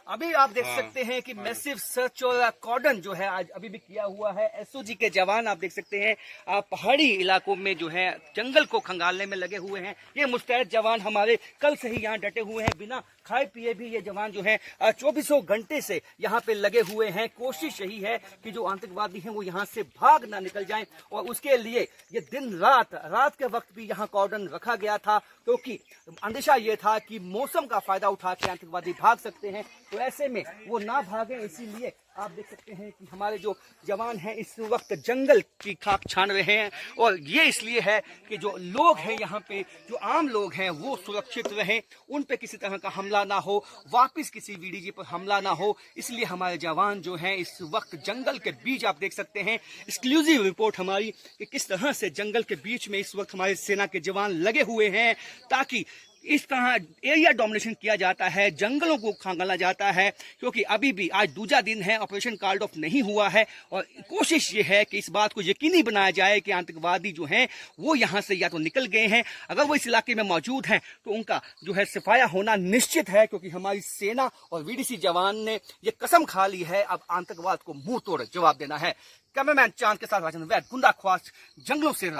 अभी आप देख सकते हैं कि मैसिव सर्च और कॉर्डन जो है आज अभी भी किया हुआ है। एसओजी के जवान आप देख सकते हैं पहाड़ी इलाकों में जो है जंगल को खंगालने में लगे हुए हैं। ये मुस्तैद जवान हमारे कल से ही यहाँ डटे हुए हैं, बिना खाए पिए भी ये जवान जो है 24 घंटे से यहाँ पे लगे हुए हैं। कोशिश यही है कि जो आतंकवादी हैं वो यहाँ से भाग ना निकल जाएं और उसके लिए ये दिन रात के वक्त भी यहाँ कॉर्डन रखा गया था, क्योंकि अंदेशा ये था कि मौसम का फायदा उठा के आतंकवादी भाग सकते हैं। तो ऐसे में वो ना भागें, इसीलिए आप देख सकते हैं कि हमारे जो जवान हैं इस वक्त जंगल की खाक छान रहे हैं। और ये इसलिए है कि जो लोग हैं यहाँ पे, जो आम लोग हैं, वो सुरक्षित रहें, उन पे किसी तरह का हमला ना हो, वापस किसी वीडीजी पर हमला ना हो। इसलिए हमारे जवान जो हैं इस वक्त जंगल के बीच, आप देख सकते हैं एक्सक्लूसिव रिपोर्ट हमारी कि किस तरह से जंगल के बीच में इस वक्त हमारे सेना के जवान लगे हुए हैं, ताकि इस तरह एरिया डोमिनेशन किया जाता है, जंगलों को खंगाला जाता है। क्योंकि अभी भी आज दूसरा दिन है, ऑपरेशन कॉल्ड ऑफ नहीं हुआ है और कोशिश ये है कि इस बात को यकीनी बनाया जाए कि आतंकवादी जो हैं वो यहाँ से या तो निकल गए हैं, अगर वो इस इलाके में मौजूद हैं तो उनका जो है सफाया होना निश्चित है। क्योंकि हमारी सेना और वीडीसी जवान ने ये कसम खा ली है, अब आतंकवाद को मुंह तोड़ जवाब देना है। कैमरामैन चांद के साथ राजन वैद, गुंडा ख्वास, जंगलों से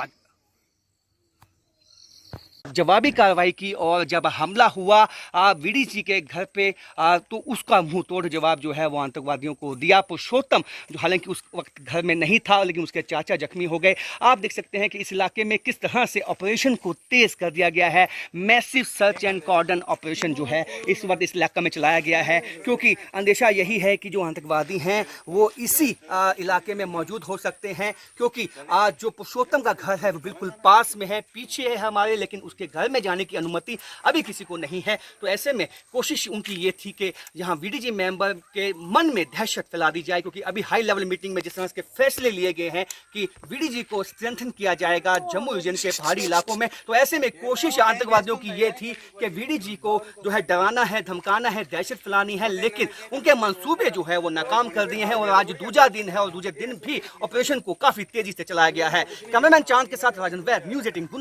जवाबी कार्रवाई की। और जब हमला हुआ वीडीसी के घर पे तो उसका मुंह तोड़ जवाब जो है वो आतंकवादियों को दिया। पुरुषोत्तम जो हालांकि उस वक्त घर में नहीं था, लेकिन उसके चाचा जख्मी हो गए। आप देख सकते हैं कि इस इलाके में किस तरह से ऑपरेशन को तेज कर दिया गया है। Massive search and cordon operation जो है इस वक्त इस इलाके में चलाया गया है, क्योंकि अंदेशा यही है कि जो आतंकवादी हैं वो इसी इलाके में मौजूद हो सकते हैं। क्योंकि जो पुरुषोत्तम का घर है वो बिल्कुल पास में है, पीछे है हमारे, लेकिन उसके घर में जाने की अनुमति अभी किसी को नहीं है। तो ऐसे में कोशिश उनकी ये थी कि यहाँ वीडीजी मेंबर के मन में दहशत फैला दी जाए, क्योंकि अभी हाई लेवल मीटिंग में जिस तरह के फैसले लिए गए हैं कि वीडीजी को स्ट्रेंथन किया जाएगा जम्मू रीजन के पहाड़ी इलाकों में। तो ऐसे में कोशिश आतंकवादियों की ये थी कि वीडीजी को जो है डराना है, धमकाना है, दहशत फैलानी है, लेकिन उनके मंसूबे जो है वो नाकाम कर दिए हैं। और आज दूसरा दिन है और दूसरे दिन भी ऑपरेशन को काफी तेजी से चलाया गया है। कैमरामैन चांद के साथ राजन वैद, न्यूज़ 18 गुंडा।